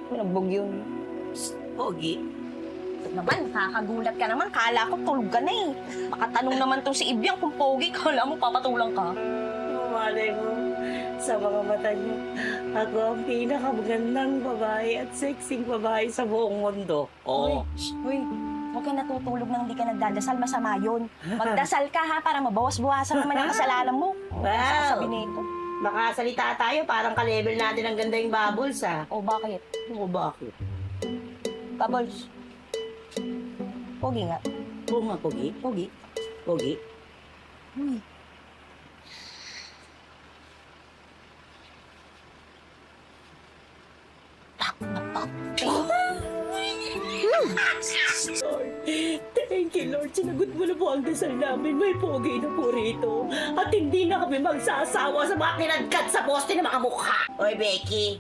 Pinagbog yun. Pogi. Ito naman, nakakagulat ka naman. Kala ko tulog ka na eh. Baka tanong naman tong si Ibiang kung pogi. Kala mo papatulang ka. Malay mo, sa mga mata niyo, ako ang pinakamagandang babae at sexing babae sa buong mundo. Oo. Uy, huwag ka natutulog nang hindi ka nagdadasal. Masama yun. Magdasal ka ha, para mabawas-bawasan naman ang kasalanan mo. Wow. Sabi nito. Makasalita tayo, parang ka-level natin ang ganda yung bubbles, ha? O bakit? Oo, bakit? Bubbles. Pogi nga. Oo nga, Pogi. Pogi. Pogi. Uy. Lord, thank you, Lord. Sinagot mo na po ang dasal namin. May pogi na po rito. At hindi na kami magsasawa sa mga kinagkat sa poste ng mga mukha. Oy, Becky,